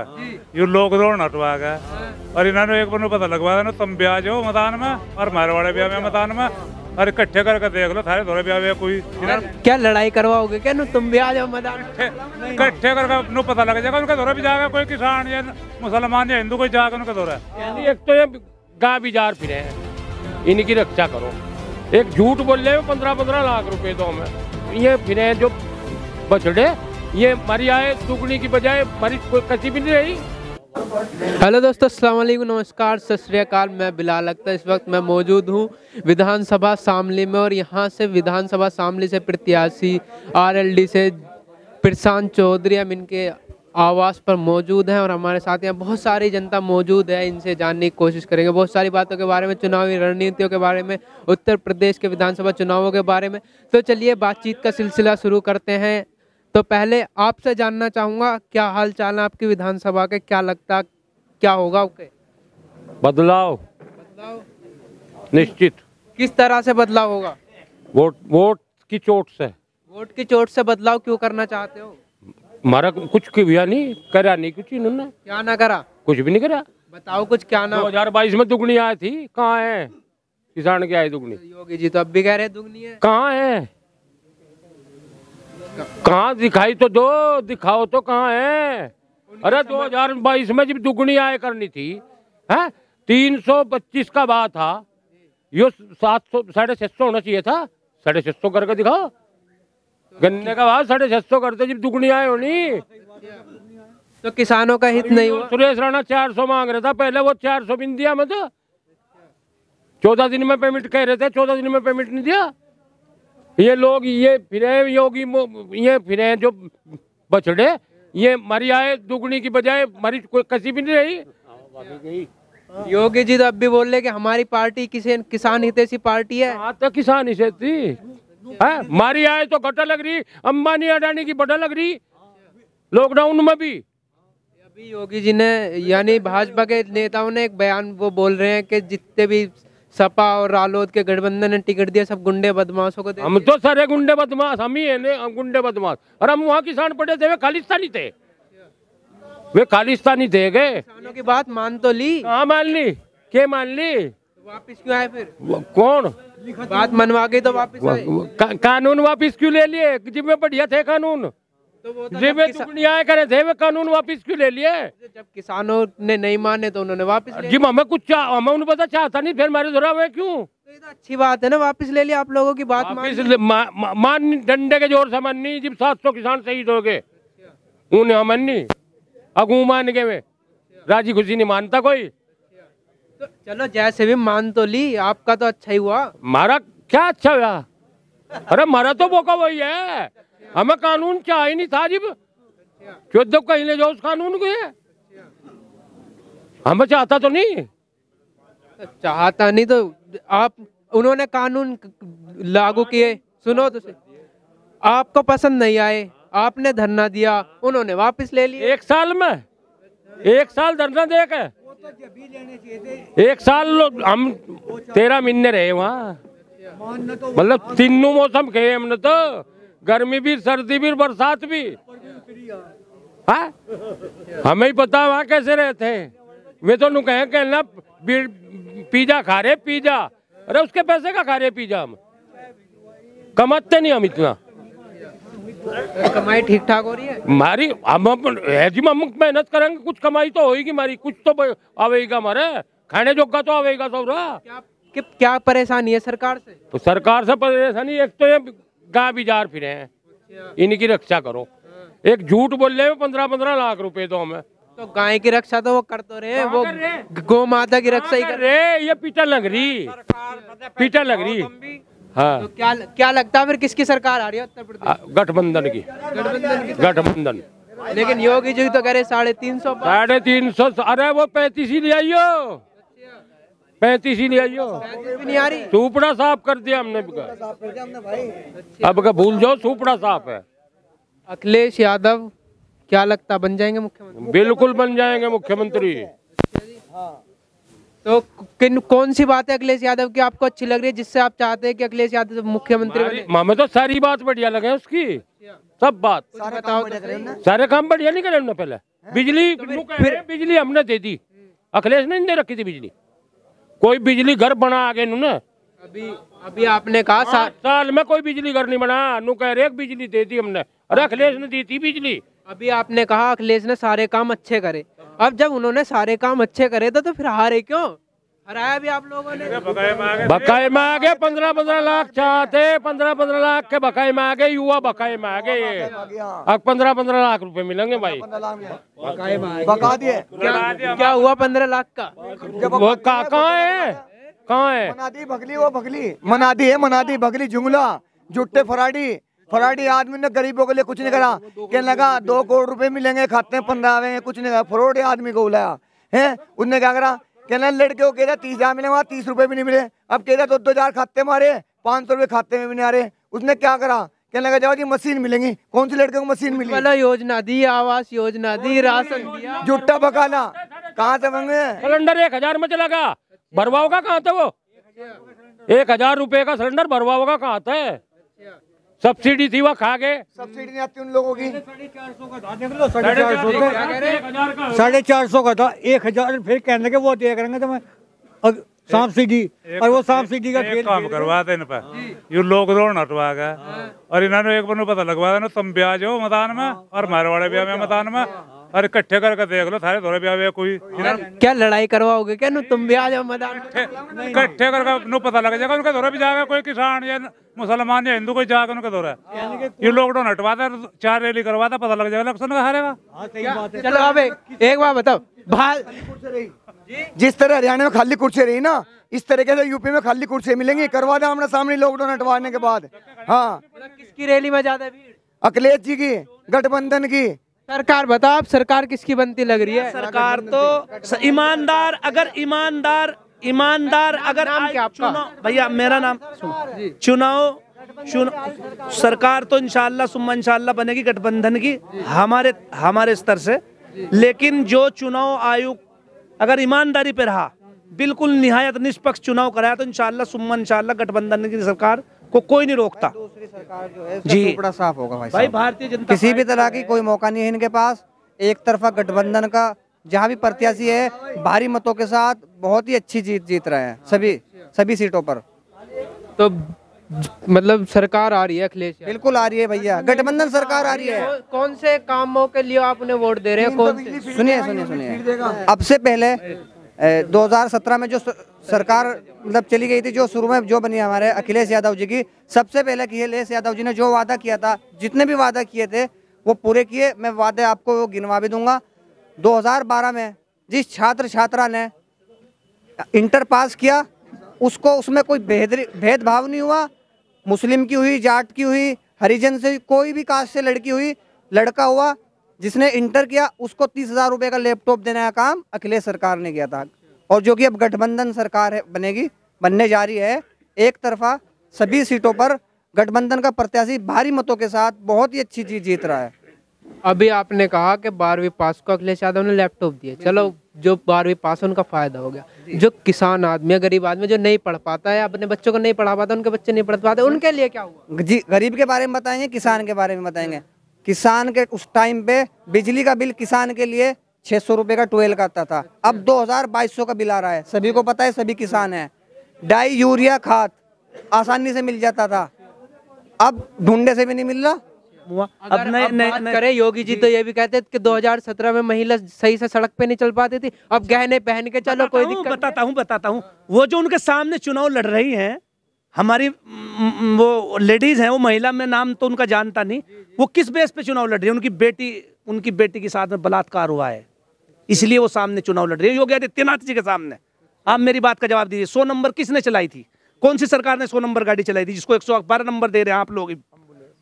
ये लॉकडाउन हटवा गया और इन्होंने एक बार पता लगवा देना तुम ब्याह जाओ मैदान में और मारवाड़े ब्याह में मैदान में और इकट्ठे करके देख लो थारे थोड़े ब्याह कोई क्या लड़ाई करवाओगे क्या? तुम भी आ जाओ मैदान। इकट्ठे करके पता लग जाएगा उनका दौरा भी जाएगा कोई किसान या मुसलमान या हिंदू कोई जाएगा उनका दौरा। एक तो ये गाय बिजार फिरे हैं, इनकी रक्षा करो। एक झूठ बोल रहे 15-15 लाख रुपए दो हमें, ये फिरे जो बछड़े ये मरी आए दुगनी की बजाय मरी कोई कसी भी नहीं रही। हेलो दोस्तों, अस्सलाम वालेकुम, नमस्कार, सत श्री अकाल। मैं बिलाल अख्तर इस वक्त मैं मौजूद हूँ विधानसभा शामली में और यहाँ से विधानसभा शामली से प्रत्याशी आरएलडी से प्रशांत चौधरी हम इनके आवास पर मौजूद हैं और हमारे साथ यहाँ बहुत सारी जनता मौजूद है। इनसे जानने की कोशिश करेंगे बहुत सारी बातों के बारे में, चुनावी रणनीतियों के बारे में, उत्तर प्रदेश के विधानसभा चुनावों के बारे में। तो चलिए बातचीत का सिलसिला शुरू करते हैं। तो पहले आपसे जानना चाहूँगा क्या हाल चाल है आपकी विधानसभा के, क्या लगता क्या होगा? ओके, बदलाव निश्चित। किस तरह से बदलाव होगा? वोट की चोट से। वोट की चोट से बदलाव क्यों करना चाहते हो? हमारा कुछ किया नहीं, करा नहीं कुछ इन्होंने। क्या ना करा? कुछ भी नहीं करा। बताओ कुछ क्या ना। 2022 में दुगनी आई थी, कहाँ है? किसान की आई दुगनी। योगी जी तो अब भी कह रहे दुगनी है। कहाँ है? कहाँ दिखाई तो दो, दिखाओ तो कहाँ है? अरे 2022 में जब दुगनी आय करनी थी है 325 का बात था, यो 700 650 होना चाहिए था। 650 करके दिखाओ। गन्ने का भाव 650 करते जब दुगनी आय होनी। तो किसानों का हित नहीं हुआ। सुरेश राणा 400 मांग रहा था पहले, वो 400 भी नहीं दिया। मैं तो 14 दिन में पेमेंट कह रहे थे, 14 दिन में पेमेंट नहीं दिया। ये लोग ये फिरे योगी, ये फिरे जो बछड़े ये मरी आए दुगनी की बजाय मरी कोई कसी भी नहीं रही। योगी जी तो अब भी बोल रहे कि हमारी पार्टी किसान हितैषी पार्टी है। हाँ तो किसान हित थी है, मारी आए तो घटा लग रही, अंबानी अडानी की बड़ा लग रही लॉकडाउन में भी। अभी योगी जी ने यानी भाजपा के नेताओं ने एक बयान वो बोल रहे हैं कि जितने भी सपा और रालोद के गठबंधन ने टिकट दिया सब गुंडे बदमाशों को दे। हम तो सारे गुंडे बदमाश हम ही है, हम गुंडे बदमाश। और हम वहाँ किसान पड़े थे, वे खालिस्तानी थे, वे खालिस्तानी थे गए। किसानों की बात मान तो ली। हाँ मान ली, क्या मान ली? वापिस क्यों आए फिर? कौन बात मनवा के तो वापिस आए। कानून वापिस क्यों ले लिए? जिसमें बढ़िया थे कानून, तो वो तो जिसमें दुगनी आए करे थे वे कानून वापिस क्यों ले लिए? जब किसानों ने नहीं माने तो उन्होंने वापिस ले। जी हमें कुछ हमें उन्हें पता चाहता नहीं, फिर हमारे धरा हुए क्यों? तो ये तो अच्छी बात है ना, वापिस ले लिया आप लोगों की बात मान डंडे के जोर से माननी। जब 700 किसान शहीद हो गए उन्हें माननी, अगू मान के में राजी खुशी नहीं मानता कोई। तो चलो जैसे भी मान तो ली, आपका तो अच्छा ही हुआ। हमारा क्या अच्छा हुआ? अरे हमारा तो मौका वही है, हमें कानून चाहिए नहीं था। जब 14 कहीं ले जाओ उस कानून को, हमें चाहता तो नहीं। चाहता नहीं तो आप, उन्होंने कानून लागू किए, सुनो तो सही, आपको पसंद नहीं आए, आपने धरना दिया, उन्होंने वापस ले लिया। 1 साल में 1 साल धरना दे के 1 साल हम 13 महीने रहे वहाँ। मतलब तीनों मौसम खे हमने तो, गर्मी भी, सर्दी भी, बरसात भी। हाँ हमें ही पता वहाँ कैसे रहते हैं। वे तो नु कहे कहना पिज्जा खा रहे पिज्जा। अरे उसके पैसे का खा रहे पिज्जा? हम कमाते नहीं हम इतना। कमाई ठीक ठाक हो रही है हमारी? हम मेहनत करेंगे कुछ कमाई तो होगी हमारी, कुछ तो आवेगा हमारे खाने जोगा तो आवेगा सब। क्या परेशानी है सरकार से? तो सरकार से परेशानी एक तो ये गाय बिजार फिरे हैं, इनकी रक्षा करो। एक झूठ बोल रहे 15-15 लाख रुपए दो हमें। तो गाय की रक्षा तो वो कर तो रहे हैं, वो गौ माता की रक्षा ही कर रहे। ये पीटा लग रही, पीटा लग रही। हाँ तो क्या लगता है फिर किसकी सरकार आ रही है उत्तर प्रदेश? गठबंधन की। गठबंधन। लेकिन योगी जी तो कह रहे 350। 350? अरे वो 35 ही ले आइयो, 35 ही ले आइयो। भी नहीं आ रही। सुपड़ा साफ कर दिया हमने अब का भूल जाओ, सुपड़ा साफ है। अखिलेश यादव क्या लगता बन जाएंगे मुख्यमंत्री? बिल्कुल बन जाएंगे मुख्यमंत्री। तो कौन सी बात है अखिलेश यादव की आपको अच्छी लग रही है जिससे आप चाहते हैं कि अखिलेश यादव मुख्यमंत्री बने? हमें तो सारी बात बढ़िया लगे उसकी। सब बात सारे काम बढ़िया नहीं करे हमने। पहले बिजली फिर बिजली हमने दे दी, अखिलेश ने नहीं दे रखी थी बिजली। कोई बिजली घर बना आगे ना, अभी आपने कहा 7 साल में कोई बिजली घर नहीं बना। नु कह रहे बिजली दे दी हमने, अरे अखिलेश ने दी थी बिजली। अभी आपने कहा अखिलेश ने सारे काम अच्छे करे। अब जब उन्होंने सारे काम अच्छे करे तो फिर हारे क्यों? हराया भी आप लोगों ने। बकाए में आ गए 15-15 लाख चाहते, 15-15 लाख के बकाए में आ गए, युवा बकाए में आ गए। अब 15-15 लाख रुपए मिलेंगे भाई, बका दिए। क्या हुआ 15 लाख का? वो कहाँ है, कहाँ है? मनादी भगली, वो भगली मनादी है, मनादी भगली जुमला जुट्टे फराडी आदमी ने गरीबों के लिए कुछ नहीं करा। कहने लगा 2 करोड़ रुपए मिलेंगे, खाते में 15 आवेंगे, कुछ नहीं करा। फ्रॉड आदमी को बुलाया है, उसने क्या करा? कहना लड़के को कहता 30,000 मिले, वहाँ 30 रुपए भी नहीं मिले। अब कहता 2,000 खाते मारे, 500 रुपए खाते में भी नहीं आ रहे। उसने क्या करा? कहने लगा जाओ जी मशीन मिलेंगी। कौन सी लड़के को मशीन मिली? वाला योजना दी, आवास योजना दी, राशन दिया। जुट्टा बकाला कहाँ से मंगे? सिलेंडर 1000 में चला गया, भरवा होगा कहाँ था वो? 1000 रुपए का सिलेंडर भरवा होगा कहाँ था? सब्सिडी थी, वह खा गए। सब्सिडी नहीं आती उन लोगों की। 450 का था, 1000 फिर कहने के वो दे करेंगे तुम्हें सब्सिडी, और वो सब्सिडी का खेल काम करवा दे इन पे। ये लॉकडाउन हटवा गया और इन्होंने एक बार पता लगवा देना, तुम ब्याज हो मैदान में और मारवाड़े ब्याह में मैदान में, और इकट्ठे करके देख लो थारे थोड़े ब्याह कोई। क्या लड़ाई करवाओगे क्या? तुम भी आ जाओ मैदान, इकट्ठे करके पता लग जाएगा उनके दौरे भी जाएगा, कोई किसान या मुसलमान या हिंदू कोई जाकर उनके दौरा। ये लॉकडाउन हटवाता 4 रैली करवाता, पता लग जाएगा इलेक्शन का हारेगा। चलो अब एक बात बताओ, जिस तरह हरियाणा में खाली कुर्सी रही ना, इस तरीके से यूपी में खाली कुर्सी मिलेंगी। करवा दें हमारे सामने लॉकडाउन हटवाने के बाद। हाँ, किसकी रैली में ज्यादा भीड़? अखिलेश जी की, गठबंधन की। सरकार बताओ, आप सरकार किसकी बनती लग रही है? सरकार तो ईमानदार, अगर ईमानदार अगर नाम क्या आपका? भैया मेरा नाम चुनाव सरकार तो इंशाल्लाह सुम्मा इंशाल्लाह बनेगी गठबंधन की, हमारे स्तर से। लेकिन जो चुनाव आयोग अगर ईमानदारी पे रहा, बिल्कुल निहायत निष्पक्ष चुनाव कराया, तो इंशाल्लाह सुम्मा इंशाल्लाह गठबंधन की सरकार को कोई नहीं रोकता। दूसरी सरकार जो है जी बड़ा साफ होगा भाई, भारतीय जनता किसी भी तरह की कोई मौका नहीं है इनके पास। एक तरफा गठबंधन का जहाँ भी प्रत्याशी है भारी मतों के साथ बहुत ही अच्छी जीत रहे हैं सभी सीटों पर। तो मतलब सरकार आ रही है अखिलेश? बिल्कुल आ रही है भैया, गठबंधन सरकार आ रही है। कौन से कामों के लिए आप उन्हें वोट दे रहे हैं? कौन से? सुनिए, अब से पहले 2017 में जो सरकार मतलब चली गई थी, जो शुरू में जो बनी हमारे अखिलेश यादव जी की, सबसे पहले अखिलेश यादव जी ने जो वादा किया था, जितने भी वादा किए थे वो पूरे किए। मैं वादे आपको गिनवा भी दूंगा। 2012 में जिस छात्रा ने इंटर पास किया, उसको उसमें कोई भेदभाव नहीं हुआ। मुस्लिम की हुई, जाट की हुई, हरिजन से कोई भी कास्ट से लड़की हुई, लड़का हुआ, जिसने इंटर किया उसको 30,000 रुपए का लैपटॉप देने का काम अखिलेश सरकार ने किया था। और जो कि अब गठबंधन सरकार है बनने जा रही है, एक तरफा सभी सीटों पर गठबंधन का प्रत्याशी भारी मतों के साथ बहुत ही अच्छी चीज जीत रहा है। अभी आपने कहा कि 12वीं पास को अखिलेश यादव ने लैपटॉप दिए, चलो जो 12वीं पास है उनका फायदा हो गया। जो किसान आदमी है, गरीब आदमी जो नहीं पढ़ पाता है, अपने बच्चों को नहीं पढ़ा पाता, उनके बच्चे नहीं पढ़ पाते, उनके लिए क्या हुआ? जी, गरीब के बारे में बताएंगे, किसान के बारे में बताएंगे। किसान के उस टाइम पे बिजली का बिल किसान के लिए 600 रुपए का 12 का आता था, अब 2200 का बिल आ रहा है। सभी को पता है, सभी किसान हैं। डाई यूरिया खाद आसानी से मिल जाता था, अब ढूंढने से भी नहीं मिल रहा। अब बात करें, योगी जी तो ये भी कहते थे कि 2017 में महिला सही से सड़क पे नहीं चल पाती थी, अब गहने पहन के चलो, कोई दिक्कत। बताता हूँ वो जो उनके सामने चुनाव लड़ रही हैं, हमारी वो लेडीज हैं, वो महिला में नाम तो उनका जानता नहीं, वो किस बेस पे चुनाव लड़ रही है? उनकी बेटी के साथ में बलात्कार हुआ है, इसलिए वो सामने चुनाव लड़ रही है योगी आदित्यनाथ जी के सामने। आप मेरी बात का जवाब दीजिए, 100 नंबर किसने चलाई थी? कौन सी सरकार ने 100 नंबर गाड़ी चलाई थी, जिसको 112 नंबर दे रहे हैं आप लोग?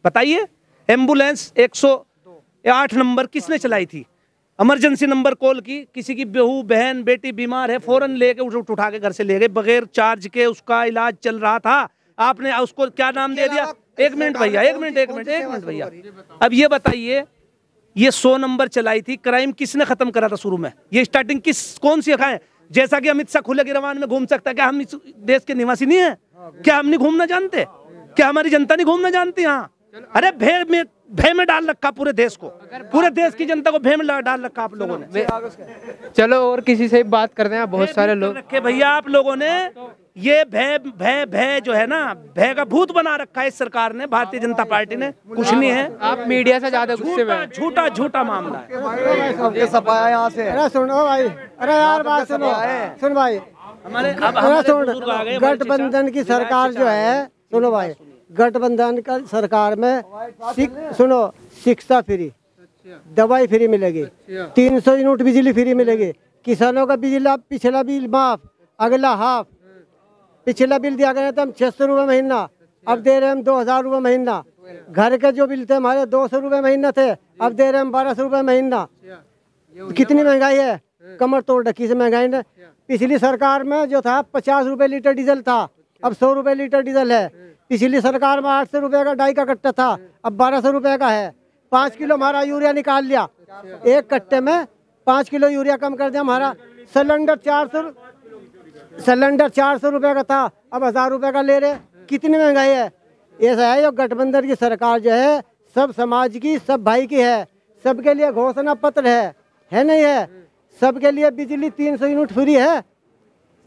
बताइए। एम्बुलेंस 108 नंबर किसने चलाई थी? इमरजेंसी नंबर कॉल की, किसी की बहू बहन बेटी बीमार है, फौरन लेके उठा के घर से ले गए बगैर चार्ज के, उसका इलाज चल रहा था, आपने उसको क्या नाम दे दिया? एक मिनट भैया, एक मिनट भैया, अब ये बताइए, ये 100 नंबर चलाई थी, क्राइम किसने खत्म करा था शुरू में? ये स्टार्टिंग कौन सी है? जैसा कि अमित शाह खुले गिरवान में घूम सकता है, क्या हम इस देश के निवासी नहीं है? क्या हम नहीं घूमना जानते? क्या हमारी जनता नहीं घूमना जानती? हाँ, अरे भेड़ में भय में डाल रखा पूरे देश को, पूरे देश की जनता को भय में डाल रखा आप लोगों ने। चलो और किसी से बात करते हैं, बहुत सारे लोग रखे भैया आप लोगों ने ये भय भय भय जो है ना, भय का भूत बना रखा है इस सरकार ने, भारतीय जनता पार्टी ने। कुछ नहीं है, आप मीडिया से ज्यादा गुस्से में हैं। झूठा झूठा मामला है। सबके सफाया यहाँ से। अरे सुनो भाई, अरे यार बात सुनो, सुन भाई, हमारे गठबंधन की सरकार जो है, सुनो भाई, गठबंधन का सरकार में सुनो, शिक्षा फ्री, दवाई फ्री मिलेगी, 300 यूनिट बिजली फ्री मिलेगी, किसानों का बिजली पिछला बिल माफ, अगला हाफ। पिछला बिल दिया गया था हम 600 रुपये महीना, अब दे रहे हम 2000 रुपये महीना। घर के जो बिल थे हमारे 200 रुपये महीना थे, अब दे रहे हम 1200 रुपये महीना। कितनी महंगाई है, कमर तोड़ रखी से महंगाई ने। पिछली सरकार में जो था 50 रुपये लीटर डीजल था, अब 100 रुपये लीटर डीजल है। पिछली सरकार में 800 रुपये का डाई का कट्टा था, अब 1200 रुपये का है। 5 किलो हमारा यूरिया निकाल लिया, एक कट्टे में 5 किलो यूरिया कम कर दिया हमारा। सिलेंडर 400 रुपये का था, अब 1000 रुपये का ले रहे। कितनी महंगाई है। ऐसा है, जो गठबंधन की सरकार जो है सब समाज की, सब भाई की है। सबके लिए घोषणा पत्र है नहीं है। सबके लिए बिजली 300 यूनिट फ्री है।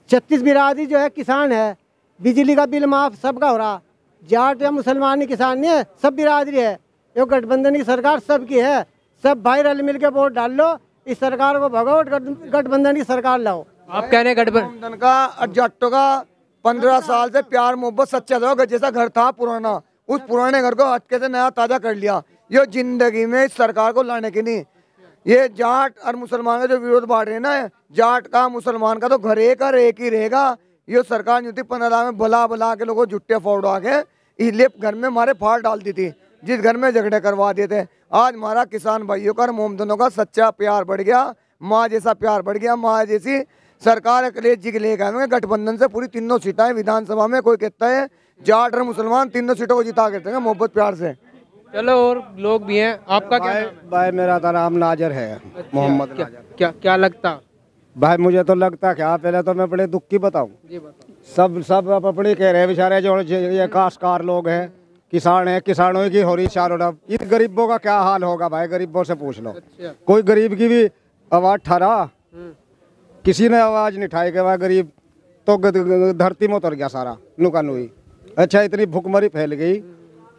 36 बिरादरी जो है किसान है, बिजली का बिल माफ सबका हो रहा। जाट या मुसलमान किसान नहीं है, सब बिरादरी है। ये गठबंधन की सरकार सबकी है। सब भाई रल मिल के वोट डाल लो, इस सरकार को भगाओ, गठबंधन की सरकार लाओ। आप कह रहे हैं गठबंधन का और जाटों का 15 साल से प्यार मोहब्बत सच्चा था। जैसा घर था पुराना, उस पुराने घर को हटके से नया ताजा कर लिया। ये जिंदगी में इस सरकार को लाने की नहीं। ये जाट और मुसलमान का जो विरोध बांट रहे हैं ना, जाट का मुसलमान का तो घर एक और एक ही रहेगा। ये सरकार नहीं थी 15 में बुला के लोगों जुट्टे फोड़ के, इसलिए घर में हमारे फाड़ डाल दी थी, जिस घर में झगड़े करवा दिए थे। आज हमारा किसान भाइयों का और मोमदनों का सच्चा प्यार बढ़ गया, माँ जैसा प्यार बढ़ गया। माँ जैसी सरकार अखिलेश जी के लिए कहेंगे गठबंधन से पूरी तीनों सीटें विधानसभा में। कोई कहता है जाट और मुसलमान तीनों सीटों को जिता करते हैं मोहब्बत प्यार से। चलो और लोग भी हैं, आपका क्या नाम? भाई मेरा तो नाम नाजर है, मोहम्मद नाजर। क्या लगता भाई? मुझे तो लगता क्या, पहले तो मैं बड़े दुख की बताऊं। सब अपनी कह रहे हैं बेचारे, जो ये काश्तकार लोग हैं, किसान है, किसानों की हो रही चारों तरफ। इन गरीबों का क्या हाल होगा भाई? गरीबों से पूछ लो। कोई गरीब की भी आवाज ठहरा? किसी ने आवाज नहीं उठाई कि भाई गरीब तो धरती में उतर गया सारा नुका नुई। अच्छा, इतनी भुखमरी फैल गई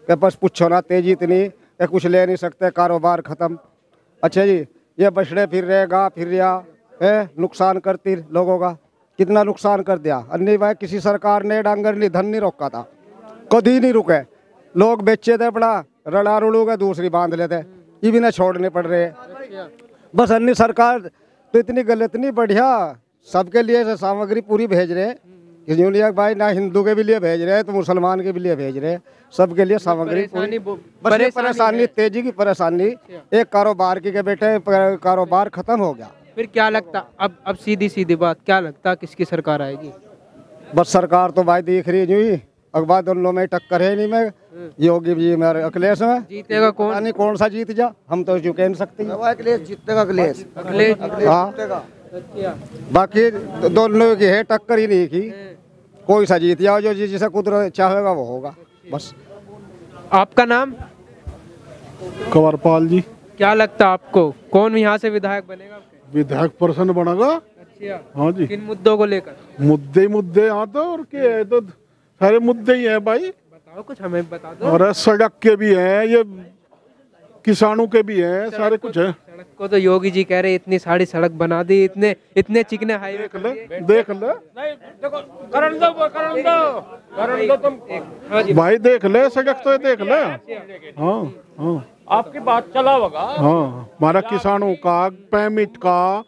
कि बस पूछो ना, तेजी इतनी कि कुछ ले नहीं सकते, कारोबार खत्म। अच्छा जी, ये बछड़े फिर रहे, गाँ फिर रहा है, नुकसान करती लोगों का। कितना नुकसान कर दिया। अन्य भाई किसी सरकार ने डांगर नहीं धन नहीं रोका था, कभी नहीं रुके। लोग बेचे थे अपना, रड़ा रुड़ू के दूसरी बांध लेते, ये भी ना छोड़ने पड़ रहे। बस अन्य सरकार तो इतनी गलत नहीं, बढ़िया सबके लिए सामग्री पूरी भेज रहे। भाई ना हिंदू के भी लिए भेज रहे हैं तो मुसलमान के भी लिए भेज रहे हैं, सबके लिए सामग्री पूरी। परेशानी, तेजी की परेशानी। एक कारोबार की के बेटे कारोबार खत्म हो गया। फिर क्या लगता, अब सीधी बात, क्या लगता किसकी सरकार आएगी? बस सरकार तो भाई दिख रही है, अखबार दोनों में टक्कर है नहीं। मैं योगी जी मेरे अखिलेश में जीतेगा कौन? नहीं कौन सा जीत जा, हम तो जो कह नहीं सकते। अखिलेश जीतेगा, अखिलेश हाँ, बाकी दोनों की है टक्कर ही नहीं की। कोई सा जीत जाओ, जो जिसे कुदरत चाहेगा वो होगा बस। आपका नाम? कंवरपाल जी। क्या लगता आपको कौन यहाँ से विधायक बनेगा? विधायक पर्सन बनेगा। अच्छा, हाँ जी। किन मुद्दों को लेकर? मुद्दे यहाँ तो और क्या है, तो सारे मुद्दे ही हैं भाई। बताओ, कुछ हमें बता दो। और सड़क के भी हैं, ये किसानों के भी हैं, सारे कुछ है। सड़क को तो योगी जी कह रहे इतनी सारी सड़क बना दी, इतने चिकने हाईवे। देख ले तुम भाई, देख ले सड़क तो देख ले। हाँ हाँ, आपकी बात चला होगा। हाँ, हमारा किसानों का पेमेंट का।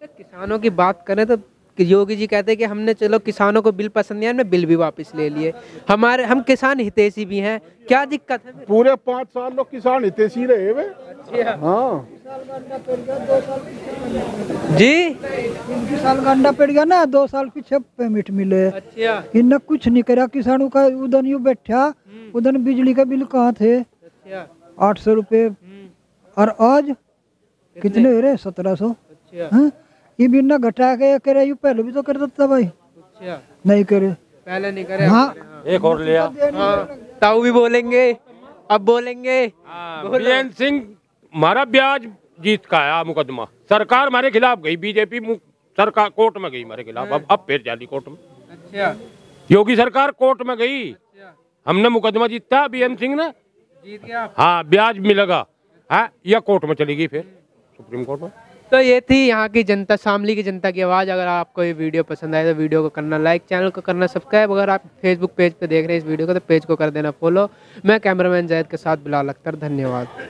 किसानों की बात करें तो योगी जी कहते हैं कि हमने चलो किसानों को बिल पसंद नहीं है, हमने बिल भी वापस ले लिए। हम किसान हितैषी भी हैं, क्या दिक्कत है? पूरे 5 साल लोग किसान हितैषी रहे वे। हाँ जी, 3 साल का अंडा पड़ गया ना, 2 साल पीछे पेमेंट मिले। अच्छा, इनने कुछ नहीं करा किसानों का। उधर यूँ बैठा, उधर बिजली का बिल कहाँ थे? 800 रुपये, और आज कितने हो रहे? 1700। ये भी ना घटा के करे, यू पहले भी तो कर देता भाई। अच्छा, नहीं करे, पहले नहीं करे। हाँ, एक और लिया। ताऊ भी बोलेंगे। अब बोलेंगे। बीएन सिंह हमारा ब्याज जीत का आया मुकदमा, सरकार हमारे खिलाफ गई, बीजेपी सरकार कोर्ट में गई हमारे खिलाफ, अब फिर जाली कोर्ट में। अच्छा, योगी सरकार कोर्ट में गई, हमने मुकदमा जीता, बीएन सिंह ने जीत गया। हाँ, ब्याज मिलेगा, हाँ, या कोर्ट में चली गई फिर सुप्रीम कोर्ट में। तो ये थी यहाँ की जनता, शामली की जनता की आवाज़। अगर आपको ये वीडियो पसंद आए तो वीडियो को करना लाइक, चैनल को करना सब्सक्राइब। अगर आप फेसबुक पेज पे देख रहे हैं इस वीडियो को तो पेज को कर देना फॉलो। मैं कैमरामैन जायद के साथ बिलाल अख्तर, धन्यवाद।